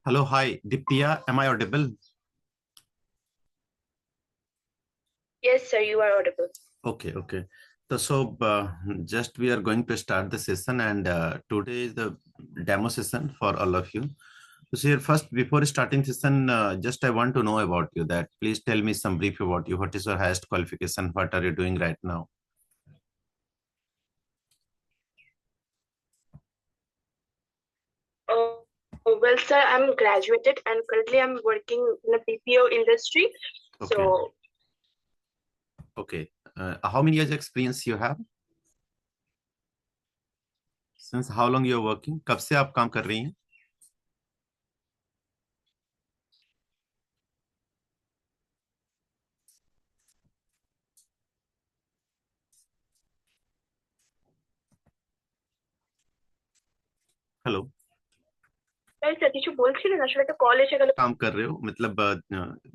Hello, hi, Dipya. Am I audible? Yes, sir, you are audible. Okay, okay. Just we are going to start the session, and today is the demo session for all of you. So, here first, before starting session, just I want to know about you. That please tell me some brief about you. What is your highest qualification? What are you doing right now? Oh, well, sir, I'm graduated and currently I'm working in the BPO industry. Okay, So, okay. How many years experience you have? Since how long you are working? कब से आप काम कर रही हैं? Hello, তাই sir কিছু বলছিলেন আসলে একটা কল এসে গেল। काम कर रहे हो मतलब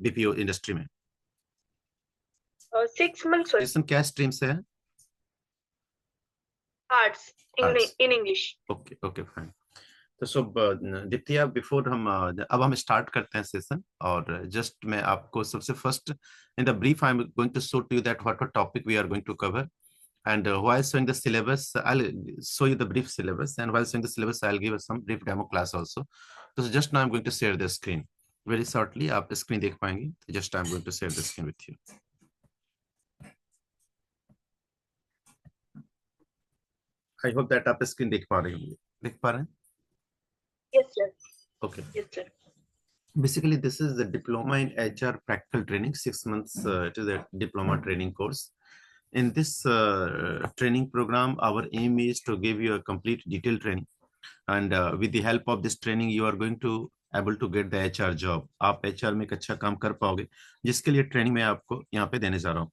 बीपीओ इंडस्ट्री में? 6 months হয়েছে। Jason, क्या स्ट्रीम से है? Arts arts. In English. Okay okay fine. दित्या, बिफोर अब हम स्टार्ट करते हैं सेशन। और जस्ट मैं आपको सबसे first in the brief I am going to show to you that what topic we are going to cover. And while showing the syllabus, I'll show you the brief syllabus, and while showing the syllabus I'll give some brief demo class also. So just now I'm going to share the screen very shortly. आप screen देख पाएंगे? Just I'm going to share the screen with you. I hope that आप screen देख पा रहे होंगे। देख पा रहे हैं? Yes sir. Okay. Yes sir. Basically, this is the diploma in HR practical training, 6 months. It is a diploma training course. In this training program, our aim is to give you a complete detailed training, and with the help of this training, you are going to able to get the HR job. आप HR में एक अच्छा काम कर पाओगे, जिसके लिए training मैं आपको यहाँ पे देने जा रहा हूँ।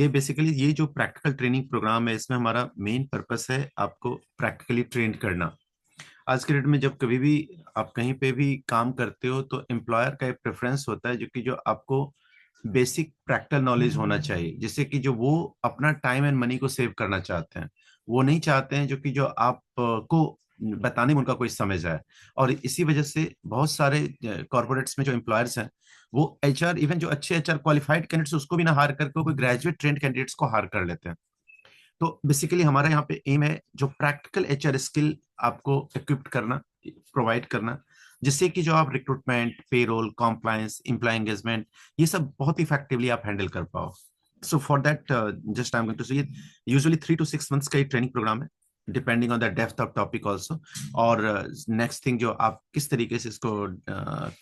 ये बेसिकली ये जो प्रैक्टिकल ट्रेनिंग प्रोग्राम है, इसमें हमारा मेन पर्पस है आपको प्रैक्टिकली ट्रेन करना। आज के डेट में जब कभी भी आप कहीं पे भी काम करते हो तो एम्प्लॉयर का एक प्रेफरेंस होता है जो कि जो आपको बेसिक प्रैक्टिकल नॉलेज होना चाहिए, जिससे कि जो वो अपना टाइम एंड मनी को सेव करना चाहते हैं। वो नहीं चाहते हैं जो कि जो आप को बताने में उनका कोई समझ आए। और इसी वजह से बहुत सारे कॉर्पोरेट्स में जो एम्प्लॉयर्स हैं, वो एचआर इवन जो अच्छे एचआर क्वालिफाइड कैंडिडेट्स उसको भी ना हार करके कोई ग्रेजुएट ट्रेंड कैंडिडेट्स को हार कर लेते हैं। तो बेसिकली हमारा यहाँ पे एम है जो प्रैक्टिकल एचआर स्किल आपको इक्विप्ड करना, प्रोवाइड करना, जिससे कि जो आप recruitment, payroll, compliance, employee engagement, ये सब बहुत इफेक्टिवली आप हैंडल कर पाओ। So for that just I am going to say usually 3 to 6 months का ये ट्रेनिंग प्रोग्राम है, depending on the depth of topic also. और नेक्स्ट थिंग जो आप किस तरीके से इसको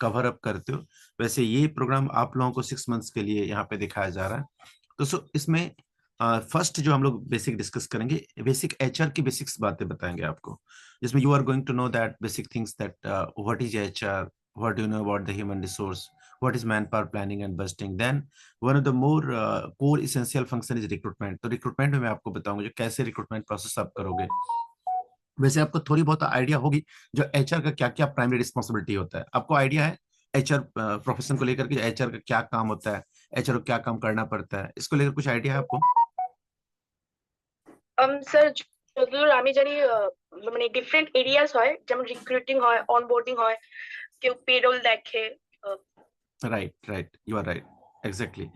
कवर अप करते हो, वैसे ये प्रोग्राम आप लोगों को 6 मंथ्स के लिए यहाँ पे दिखाया जा रहा है। तो इसमें फर्स्ट जो हम लोग बेसिक डिस्कस करेंगे, बेसिक एचआर की बेसिक्स बातें बताएंगे आपको, जिसमें you are going to know that basic things that what is HR, what do you know about the human resource, what is manpower planning and budgeting. Then one of the more core essential function is recruitment. तो recruitment में मैं आपको बताऊंगा जो कैसे recruitment process आप करोगे। वैसे आपको थोड़ी बहुत आइडिया होगी जो एचआर का क्या क्या प्राइमरी रिस्पॉन्सिबिलिटी होता है। आपको आइडिया है एचआर प्रोफेशन को लेकर के एचआर का क्या काम होता है, एचआर को क्या काम करना पड़ता है, इसको लेकर कुछ आइडिया है आपको? স্যার যতদূর আমি জানি মানে ডিফারেন্ট এরিয়াস হয়, যেমন রিক্রুটিং হয়, অনবোর্ডিং হয়, কেউ পেরোল দেখে। Right right, you are right, exactly.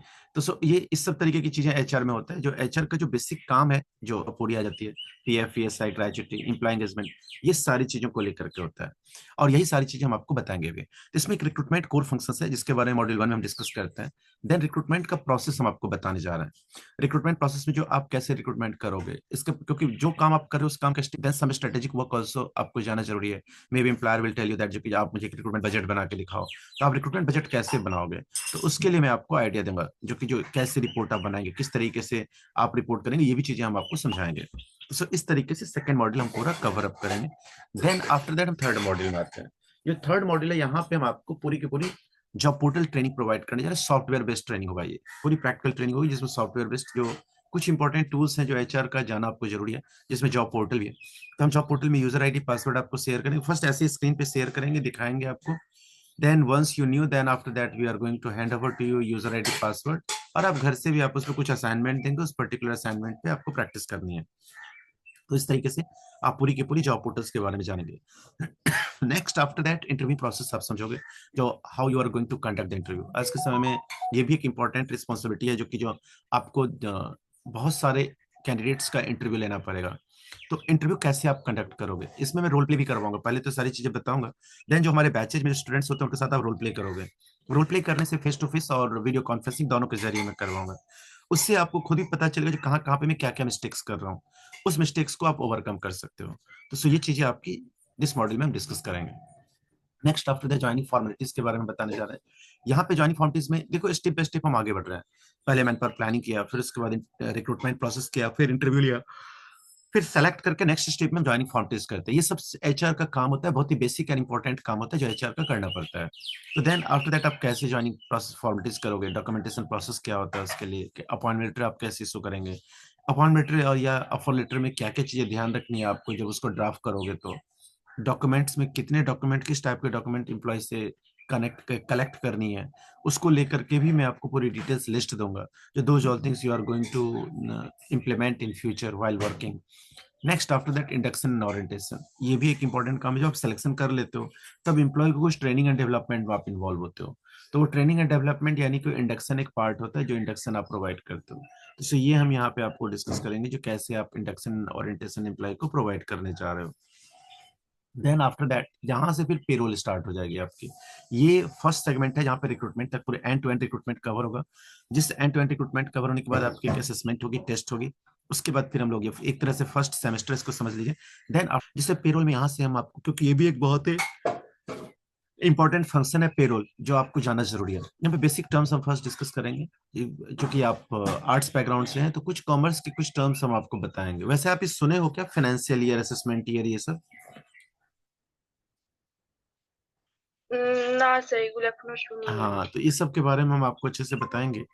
ये इस सब तरीके की चीजें एचआर में होता है। जो एचआर का जो बेसिक काम है जो पूरी आ जाती है, PF, ESI, gratuity, employee engagement, ये सारी चीजों को लेकर के होता है। और यही सारी चीजें हम आपको बताएंगे भी। तो इसमें एक रिक्रूटमेंट कोर फंक्शन है जिसके बारे में मॉड्यूल 1 में हम डिस्कस करते हैं। देन रिक्रूटमेंट का प्रोसेस हम आपको बताने जा रहे हैं। रिक्रूटमेंट प्रोसेस में जो आप कैसे रिक्रूटमेंट करोगे इसका, क्योंकि जो काम आप कर रहे हो उस काम का देन स्ट्रेटेजिक वर्क ऑल्सो आपको जाना जरूरी है। Maybe employer will tell you that जो कि आप मुझे रिक्रूटमेंट बजट बना के दिखाओ। तो आप रिक्रूटमेंट बजट कैसे बनाओगे, तो उसके लिए मैं आपको आइडिया दूंगा जो कि जो कैसे रिपोर्ट आप बनाएंगे, किस तरीके से आप रिपोर्ट करेंगे, ये भी चीजें हम आपको समझाएंगे। तो इस तरीके से सेकंड मॉड्यूल हम पूरा कवर अप करेंगे। देन आफ्टर दैट हम थर्ड मॉड्यूल में आते हैं। जो थर्ड मॉड्यूल है यहाँ पे हम आपको पूरी की पूरी जॉब पोर्टल ट्रेनिंग प्रोवाइड करने जा रहे हैं। सॉफ्टवेयर बेस्ड ट्रेनिंग होगा, ये पूरी प्रैक्टिकल ट्रेनिंग होगी जिसमें सॉफ्टवेयर बेस्ड जो कुछ इंपॉर्टेंट टूल्स हैं जो एचआर का जाना आपको जरूरी है, जिसमें जॉब पोर्टल भी है। तो हम जॉब पोर्टल में यूजर आईडी पासवर्ड आपको शेयर करेंगे, फर्स्ट ऐसे स्क्रीन पे शेयर करेंगे, दिखाएंगे आपको। Then once you knew, then after that we are going to hand over to you user ID password. और आप घर से भी आप उस पर कुछ असाइनमेंट देंगे, उस पर्टिकुलर असाइनमेंट पे आपको प्रैक्टिस करनी है। तो इस तरीके से आप पूरी की पूरी जॉब पोर्टल्स के बारे में जानेंगे। Next after that interview process आप समझोगे, जो how you are going to conduct the interview. आज के समय में ये भी एक इंपॉर्टेंट रिस्पॉन्सिबिलिटी है, जो आपको बहुत सारे कैंडिडेट्स का इंटरव्यू लेना पड़ेगा। तो इंटरव्यू कैसे आप कंडक्ट करोगे, इसमें मैं रोल प्ले भी करवाऊंगा। पहले तो सारी चीजें बताऊंगा, देन जो हमारे बैचेज में स्टूडेंट्स होते हैं उनके साथ आप रोल प्ले करोगे। रोल प्ले करने से फेस टू फेस और वीडियो कॉन्फ्रेंसिंग दोनों के जरिए मैं करवाऊंगा। उससे आपको खुद ही पता चलेगा जो कहाँ कहाँ पे मैं क्या क्या मिस्टेक्स कर रहा हूँ, उस मिस्टेक्स को आप ओवरकम कर सकते हो। तो ये चीजें आपकी दिस मॉड्यूल में हम डिस्कस करेंगे। Next after the joining formalities के बारे में बताने जा रहे हैं। यहाँ पे ज्वाइनिंग फॉर्मेलिटीज में देखो स्टेप बाय स्टेप हम आगे बढ़ रहे हैं। पहले मैंने पर प्लानिंग किया, फिर उसके बाद रिक्रूटमेंट प्रोसेस किया, फिर इंटरव्यू लिया, फिर सेलेक्ट करके नेक्स्ट स्टेप में ज्वाइनिंग फॉर्मेलिटीज करते हैं। ये सब एचआर का काम होता है, बहुत ही बेसिक एंड इंपॉर्टेंट काम होता है जो एचआर का करना पड़ता है। तो देन आफ्टर दैट आप कैसे ज्वाइनिंग प्रोसेस फॉर्मेलिटीज करोगे, डॉक्यूमेंटेशन प्रोसेस क्या होता है उसके लिए, अपॉइंटमेंट लेटर आप कैसे इशू करेंगे, अपॉइंटमेंट लेटर और या ऑफर लेटर में क्या क्या चीजें ध्यान रखनी है आपको जब उसको ड्राफ्ट करोगे। तो डॉक्यूमेंट्स में कितने डॉक्यूमेंट, किस टाइप के डॉक्यूमेंट एम्प्लॉय से कलेक्ट करनी है, उसको लेकर के भी मैं आपको पूरी डिटेल्स लिस्ट दूंगा, जो those all things you are going to implement in future while working. Next after that induction and orientation, ये भी एक इंपॉर्टेंट काम है। जब आप सिलेक्शन कर लेते हो तब एम्प्लॉय को कुछ ट्रेनिंग एंड डेवलपमेंट में आप इन्वॉल्व होते हो। तो वो ट्रेनिंग एंड डेवलपमेंट यानी कि इंडक्शन एक पार्ट होता है, जो इंडक्शन आप प्रोवाइड करते हो। तो ये हम यहाँ पे आपको डिस्कस करेंगे, जो कैसे आप इंडक्शन ओरिएंटेशन एम्प्लॉय को प्रोवाइड करने जा रहे हो। देन आफ्टर दैट यहाँ से फिर पेरोल स्टार्ट हो जाएगी आपकी। ये फर्स्ट सेगमेंट है जहाँ पे रिक्रूटमेंट तक पूरे end to end recruitment cover होगा। जिस end to end recruitment cover होने के बाद आपकी एक असेसमेंट होगी, टेस्ट होगी। उसके बाद फिर हम लोग ये एक तरह से फर्स्ट सेमेस्टर इसको समझ लीजिए। देन जिससे पेरोल में यहाँ से हम आपको, क्योंकि ये भी एक बहुत ही इंपॉर्टेंट फंक्शन है पेरोल, जो आपको जानना जरूरी है। यहाँ पे बेसिक टर्म्स हम फर्स्ट डिस्कस करेंगे। जो कि आप आर्ट्स बैकग्राउंड से हैं तो कुछ कॉमर्स के कुछ टर्म्स हम आपको बताएंगे। वैसे आप ये सुने हो क्या, फाइनेंशियल ईयर, असेसमेंट ईयर, ये सब? না স্যার এগুলো এখনো শুনিনি। हाँ, तो इस सब के बारे में हम आपको अच्छे से बताएंगे।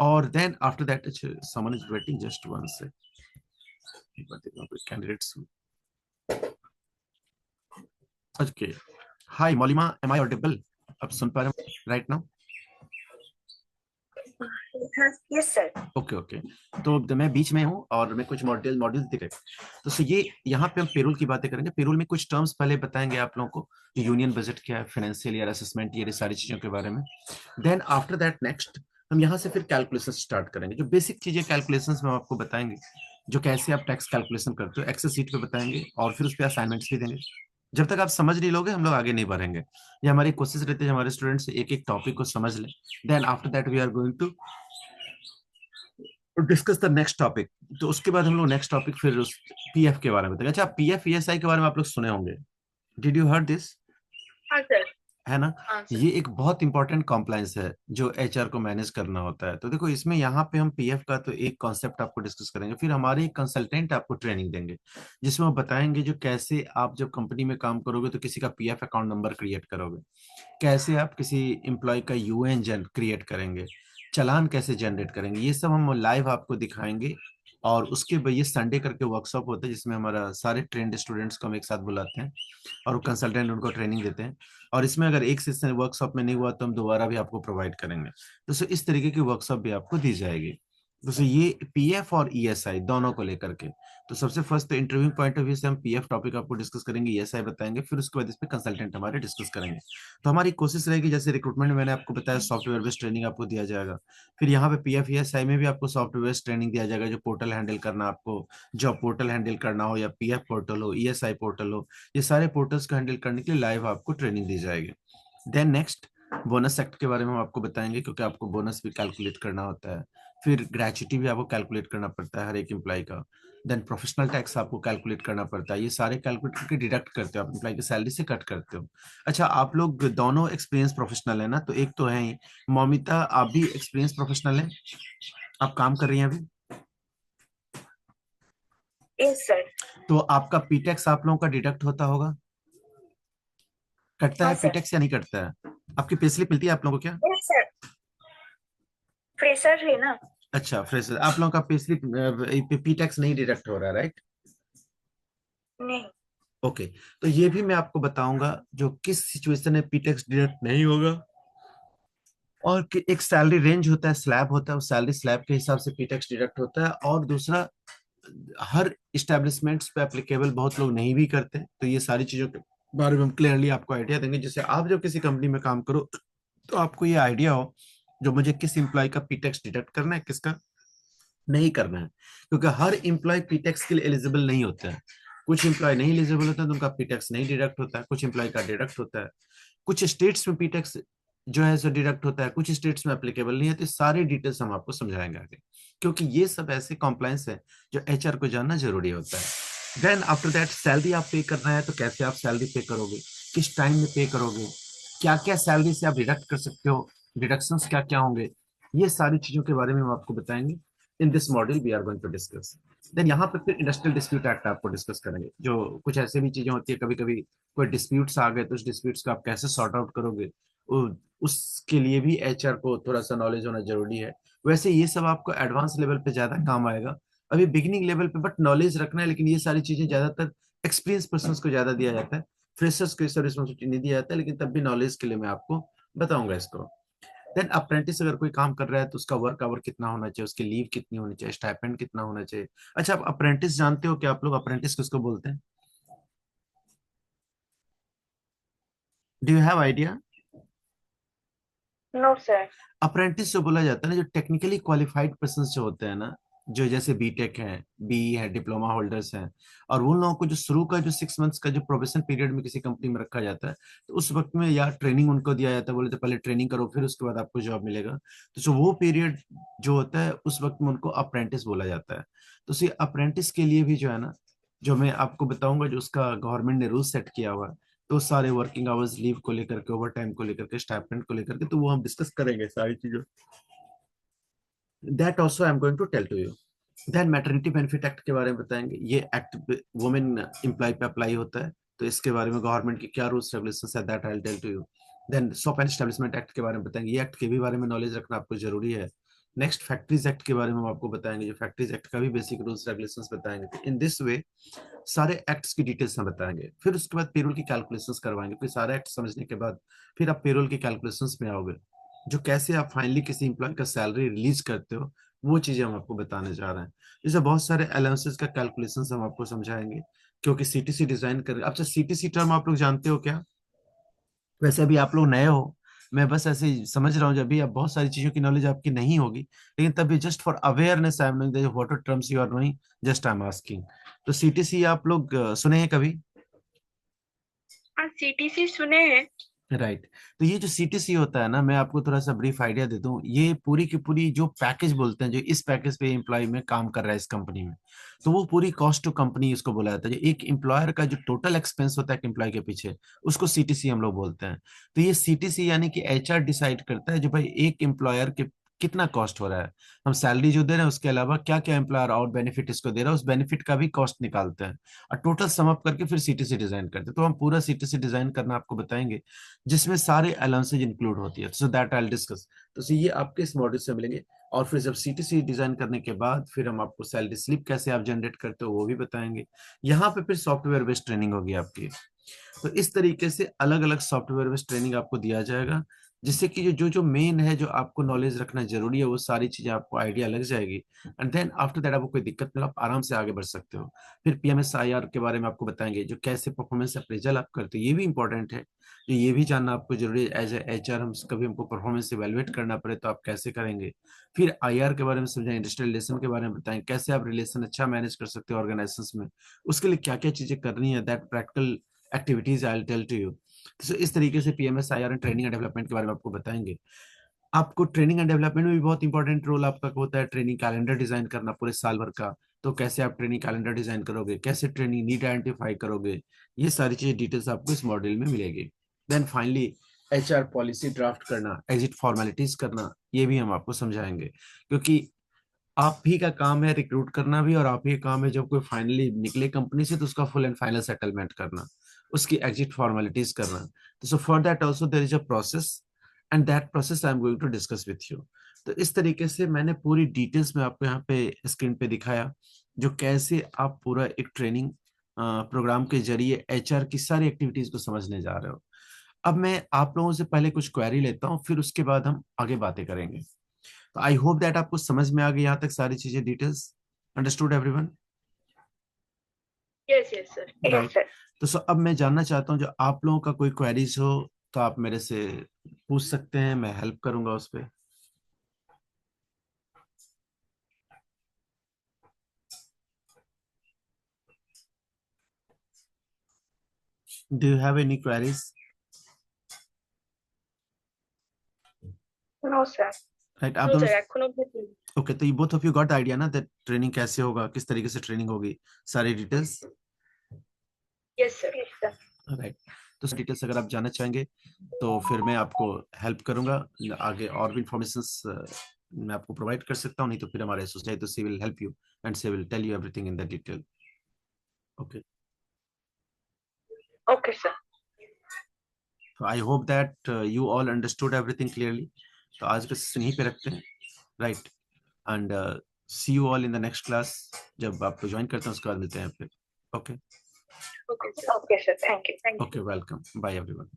और then after that, someone is waiting, just one से एक बार देखता हूँ कोई candidates. Okay, hi Maulima, am I audible? आप सुन पा रहे हैं right now? Yes sir. Okay okay. तो मैं बीच में हूँ और मैं कुछ मॉड्यूल दिख रहे हैं। तो ये यहाँ पे हम पेरोल की बातें करेंगे। पेरोल में कुछ टर्म्स पहले बताएंगे आप लोगों को, यूनियन बजट क्या है, फाइनेंशियल ईयर, असेसमेंट ईयर, ये सारी चीजों के बारे में। देन आफ्टर दैट नेक्स्ट हम यहाँ से फिर कैलकुलेशन स्टार्ट करेंगे। जो बेसिक चीजें कैलकुलेशन में हम आपको बताएंगे, जो कैसे आप टैक्स कैलकुलेशन करते हो, एक्सेल सीट पे बताएंगे और फिर उस पर असाइनमेंट्स भी देंगे। जब तक आप समझ नहीं लोगे हम लोग आगे नहीं बढ़ेंगे। ये हमारी कोशिश रहती है हमारे स्टूडेंट्स एक एक टॉपिक को समझ लें। Then after that we are going to discuss the next topic. तो उसके बाद हम लोग नेक्स्ट टॉपिक फिर उस पीएफ के बारे में बताएंगे। अच्छा, पीएफ ईएसआई के बारे में आप लोग सुने होंगे, डिड यू हर्ड दिस? हाँ सर। है ना? हाँ सर। ये एक बहुत इंपॉर्टेंट कॉम्प्लायंस है जो एचआर को मैनेज करना होता है। तो देखो इसमें यहाँ पे हम पीएफ का तो एक कॉन्सेप्ट आपको डिस्कस करेंगे, फिर हमारे एक कंसल्टेंट आपको ट्रेनिंग देंगे जिसमें वो बताएंगे जो कैसे आप जब कंपनी में काम करोगे तो किसी का पीएफ अकाउंट नंबर क्रिएट करोगे, कैसे आप किसी एम्प्लॉय का यूएएन क्रिएट करेंगे, चालान कैसे जनरेट करेंगे, ये सब हम लाइव आपको दिखाएंगे। और उसके बाद ये संडे करके वर्कशॉप होता है जिसमें हमारा सारे ट्रेंड स्टूडेंट्स को हम एक साथ बुलाते हैं और वो कंसल्टेंट उनको ट्रेनिंग देते हैं। और इसमें अगर एक सेशन वर्कशॉप में नहीं हुआ तो हम दोबारा भी आपको प्रोवाइड करेंगे। तो इस तरीके की वर्कशॉप भी आपको दी जाएगी। तो ये पीएफ और ईएसआई दोनों को लेकर के। तो सबसे फर्स्ट तो इंटरव्यू पॉइंट ऑफ व्यू से हम पीएफ टॉपिक आपको डिस्कस करेंगे, ईएसआई बताएंगे, फिर उसके बाद इस पे कंसल्टेंट हमारे डिस्कस करेंगे। तो हमारी कोशिश रहेगी जैसे रिक्रूटमेंट में मैंने आपको बताया सॉफ्टवेयर बेस्ड ट्रेनिंग आपको दिया जाएगा, फिर यहाँ पे पीएफ ईएसआई में भी आपको सॉफ्टवेयर बेस्ड ट्रेनिंग दिया जाएगा, जो पोर्टल हैंडल करना, आपको जॉब पोर्टल हैंडल करना हो या पीएफ पोर्टल हो, ईएसआई पोर्टल हो, ये सारे पोर्टल्स को हैंडल करने के लिए लाइव आपको ट्रेनिंग दी जाएगी। देन नेक्स्ट बोनस एक्ट के बारे में हम आपको बताएंगे, क्योंकि आपको बोनस भी कैलकुलेट करना होता है, फिर ग्रेच्युटी भी आपको कैलकुलेट करना पड़ता है हर एक एम्प्लॉय का। देन प्रोफेशनल टैक्स आपको कैलकुलेट करना पड़ता है, ये सारे कैलकुलेट करके डिडक्ट करते हो, आप एम्प्लॉय की सैलरी से कट करते हो। अच्छा, आप लोग दोनों एक्सपीरियंस प्रोफेशनल है ना? तो एक तो है ही मौमिता, आप भी एक्सपीरियंस प्रोफेशनल है, आप काम कर रही हैं अभी? Yes sir. तो आपका पीटेक्स आप लोगों का डिडक्ट होता होगा, कटता हाँ है सर। पीटेक्स या नहीं कटता है? आपकी पे स्लिप मिलती है आप लोगों को क्या? Yes sir. फ्रेशर है ना। अच्छा, फ्रेशर, आप लोगों का पे स्लिप पीटेक्स नहीं डिडक्ट हो रहा है, राइट? नहीं। ओके। तो ये भी मैं आपको बताऊंगा जो किस सिचुएशन में पीटेक्स डिडक्ट नहीं होगा, और कि एक सैलरी रेंज होता है, स्लैब होता है, उस सैलरी स्लैब के हिसाब से पीटेक्स डिडक्ट होता है। और दूसरा, हर इस्टेब्लिशमेंट्स पे एप्लीकेबल बहुत लोग नहीं भी करते, तो ये सारी चीजों बारे में हम क्लियरली आपको आइडिया देंगे, जिससे आप जब किसी कंपनी में काम करो तो आपको ये आइडिया हो जो मुझे किस एम्प्लॉय का पी टैक्स डिडक्ट करना है, किसका नहीं करना है। क्योंकि हर एम्प्लॉय पी टैक्स के लिए एलिजिबल नहीं होता है। कुछ एम्प्लॉय नहीं एलिजिबल होता है तो उनका पी टैक्स नहीं डिडक्ट होता है, कुछ एम्प्लॉय का डिडक्ट होता है। कुछ स्टेट्स में पी टैक्स जो है सो डिडक्ट होता है, कुछ स्टेट्स में एप्लीकेबल नहीं है। तो सारी डिटेल्स हम आपको समझाएंगे आगे, क्योंकि ये सब ऐसे कॉम्प्लायंस है जो एचआर को जानना जरूरी होता है। देन आफ्टर दैट सैलरी आप पे करना है तो कैसे आप सैलरी पे करोगे, किस टाइम में पे करोगे, क्या क्या सैलरी से आप डिडक्ट कर सकते हो, डिडक्शंस क्या क्या होंगे, ये सारी चीजों के बारे में हम आपको बताएंगे। In this module we are going to discuss. Then यहाँ पे फिर इंडस्ट्रियल डिस्प्यूट एक्ट आपको डिस्कस करेंगे, जो कुछ ऐसे भी चीजें होती है, कभी कभी कोई डिस्प्यूट्स आ गए तो उस डिस्प्यूट्स को आप कैसे सॉर्ट आउट करोगे, उसके लिए भी एचआर को थोड़ा सा नॉलेज होना जरूरी है। वैसे ये सब आपको एडवांस लेवल पे ज्यादा काम आएगा, अभी बिगिनिंग लेवल पे बट नॉलेज रखना है। लेकिन ये सारी चीजें ज्यादातर एक्सपीरियंस पर्सन को ज्यादा दिया जाता है, फ्रेशर्स को इसका रिस्पॉन्सिबिलिटी नहीं दिया जाता है, लेकिन तब भी नॉलेज के लिए मैं आपको बताऊंगा इसको। देन अप्रेंटिस अगर कोई काम कर रहा है तो उसका वर्क आवर कितना होना चाहिए, उसकी लीव कितनी होनी चाहिए, स्टाइपेंड कितना होना चाहिए। अच्छा, आप अप्रेंटिस जानते हो क्या, आप लोग अप्रेंटिस किसको बोलते हैं? Do you have idea? No sir. Apprentice जो बोला जाता है ना, जो टेक्निकली क्वालिफाइड पर्सन जो होते हैं ना, जो जैसे बीटेक है, बीई है, डिप्लोमा होल्डर्स हैं, और उन लोगों को जो शुरू का जो 6 मंथ्स का जो प्रोबेशन पीरियड में किसी कंपनी में रखा जाता है, तो उस वक्त में या ट्रेनिंग उनको दिया जाता है, बोले तो पहले ट्रेनिंग करो फिर उसके बाद आपको जॉब मिलेगा। तो जो वो पीरियड जो होता है उस वक्त में उनको अप्रेंटिस बोला जाता है। तो उसी अप्रेंटिस के लिए भी जो है ना, जो मैं आपको बताऊंगा, जो उसका गवर्नमेंट ने रूल सेट किया हुआ है, तो सारे वर्किंग आवर्स, लीव को लेकर के, ओवर टाइम को लेकर के, स्टाइपेंड को लेकर के, तो वो हम डिस्कस करेंगे सारी चीजें। That also I am going to tell to you. Then maternity benefit act के बारे में बताएंगे। ये एक्ट वुमेन एम्प्लॉय पे अप्लाई होता है, तो इसके बारे में गवर्नमेंट की क्या रूल्स रेगुलेशंस है, that I will tell to you. Then shop and establishment act के बारे में बताएंगे, ये एक्ट के भी बारे में नॉलेज रखना आपको जरूरी है। नेक्स्ट फैक्ट्रीज एक्ट के बारे में हम आपको बताएंगे, जो फैक्ट्रीज एक्ट का भी बेसिक रूल्स रेगुलेशंस बताएंगे। इन दिस वे सारे एक्ट्स की डिटेल्स हम बताएंगे। फिर उसके बाद पेरोल की कैलकुलेशंस करवाएंगे। फिर सारे एक्ट समझने के बाद फिर आप पेरोल की कैलकुलेशंस में आओगे, जो कैसे आप फाइनली किसी इंप्लॉय का सैलरी रिलीज करते हो, वो चीजें हम आपको बताने जा रहे हैं। जैसे बहुत सारे अलाउंसेस का कैलकुलेशंस हम आपको समझाएंगे, क्योंकि सीटीसी डिजाइन कर। अच्छा, सीटीसी टर्म आप लोग जानते हो क्या? वैसे अभी आप लोग नए हो, मैं बस ऐसे ही समझ रहा हूँ, जब भी आप बहुत सारी चीजों की नॉलेज आपकी नहीं होगी, लेकिन तभी just for awareness I am knowing what are terms you are knowing, just I am asking. तो सीटीसी आप लोग सुने हैं कभी? हाँ, सीटीसी सुने हैं। राइट। तो ये जो सीटीसी होता है ना, मैं आपको थोड़ा सा ब्रीफ आइडिया दे दूं, ये पूरी की पूरी जो पैकेज बोलते हैं, जो इस पैकेज पे एम्प्लॉय में काम कर रहा है इस कंपनी में, तो वो पूरी कॉस्ट टू कंपनी इसको बोला जाता है। जो एक एम्प्लॉयर का जो टोटल एक्सपेंस होता है एक एम्प्लॉय के पीछे, उसको सीटीसी हम लोग बोलते हैं। तो ये सीटीसी यानी कि एचआर डिसाइड करता है जो भाई एक एम्प्लॉयर के कितना कॉस्ट हो रहा है, हम सैलरी जो दे रहे हैं उसके अलावा क्या क्या एम्प्लॉयर और बेनिफिट इसको दे रहा है, उस बेनिफिट का भी कॉस्ट निकालते हैं, और टोटल सम अप करके फिर सीटीसी डिजाइन करते हैं। तो हम पूरा सीटीसी डिजाइन करना आपको बताएंगे, जिसमें सारे अलाउंसेज इंक्लूड होती है। So that I discuss. तो ये आपके इस मॉड्यूल से मिलेंगे। और फिर जब सीटीसी डिजाइन करने के बाद फिर हम आपको सैलरी स्लिप कैसे आप जनरेट करते हो वो भी बताएंगे। यहाँ पे फिर सॉफ्टवेयर बेस्ड ट्रेनिंग होगी आपकी। तो इस तरीके से अलग अलग सॉफ्टवेयर बेस्ड ट्रेनिंग आपको दिया जाएगा, जिससे कि जो जो जो मेन है, जो आपको नॉलेज रखना जरूरी है, वो सारी चीजें आपको आइडिया लग जाएगी। एंड देन आफ्टर दैट आपको कोई दिक्कत नहीं, आप आराम से आगे बढ़ सकते हो। फिर पीएमएसआईआर के बारे में आपको बताएंगे, जो कैसे परफॉर्मेंस अप्रेजल आप करते हो, ये भी इंपॉर्टेंट है। जो ये भी जानना आपको जरूरी है, एज ए एचआर हम कभी हमको परफॉर्मेंस इवेलुएट करना पड़े तो आप कैसे करेंगे। फिर आईआर के बारे में समझाएंगे, इंडस्ट्रियल रिलेशन के बारे में बताएंगे, कैसे आप रिलेशन अच्छा मैनेज कर सकते हो ऑर्गेनाइजेशन में, उसके लिए क्या क्या चीजें करनी है, that practical activities I will tell to you. तो इस तरीके से PMS IR and training and development के बारे में आपको बताएंगे। आपको ट्रेनिंग एंड डेवलपमेंट में भी बहुत इंपॉर्टेंट रोल आपका होता है, ट्रेनिंग कैलेंडर डिजाइन करना पूरे साल भर का। तो कैसे आप ट्रेनिंग कैलेंडर डिजाइन करोगे, कैसे ट्रेनिंग नीड आइडेंटिफाई करोगे, ये सारी चीजें डिटेल्स आपको इस मॉड्यूल में मिलेगी। Then finally HR policy draft करना, एग्जिट फॉर्मेलिटीज करना, ये भी हम आपको समझाएंगे। क्योंकि आप ही का काम है रिक्रूट करना भी, और आप ही का काम है जब कोई फाइनली निकले कंपनी से तो उसका फुल एंड फाइनल सेटलमेंट करना, उसकी एग्जिट फॉर्मेलिटीज करना। तो so for that also there is a process, and that process I am going to discuss with you. तो इस तरीके से मैंने पूरी डिटेल्स में आपको यहाँ पे स्क्रीन पे दिखाया, जो कैसे आप पूरा एक ट्रेनिंग प्रोग्राम के जरिए एचआर की सारी एक्टिविटीज को समझने जा रहे हो। अब मैं आप लोगों से पहले कुछ क्वेरी लेता हूँ, फिर उसके बाद हम आगे बातें करेंगे। तो आई होप दैट आपको समझ में आ गई यहाँ तक सारी चीजें, details. Understood everyone? Yes yes sir. Right. Yes sir. तो अब मैं जानना चाहता हूँ, जो आप लोगों का कोई क्वेरीज हो तो आप मेरे से पूछ सकते हैं, मैं हेल्प करूंगा उस पर। Do you have any queries? No sir. Right. आप नो दोनों सर, एखनो ओके, तो ये both of you got idea ना दैट ट्रेनिंग कैसे होगा, किस तरीके से ट्रेनिंग होगी, सारी details. Yes sir. Yes sir. Right. तो डिटेल्स अगर आप जानना चाहेंगे तो फिर मैं आपको हेल्प करूंगा, आगे और भी इंफॉर्मेशन मैं आपको प्रोवाइड कर सकता हूँ, नहीं तो फिर हमारे एसोसिएट तो she will help you and she will tell you everything in the detail. Okay, okay sir. I hope that you all understood everything clearly. तो आज का सेशन यहीं पे रखते हैं। Right, and see you all in the next class. जब आप join करते हैं उसके बाद मिलते हैं फिर। Okay okay sir. Thank you. Okay, welcome, bye everyone.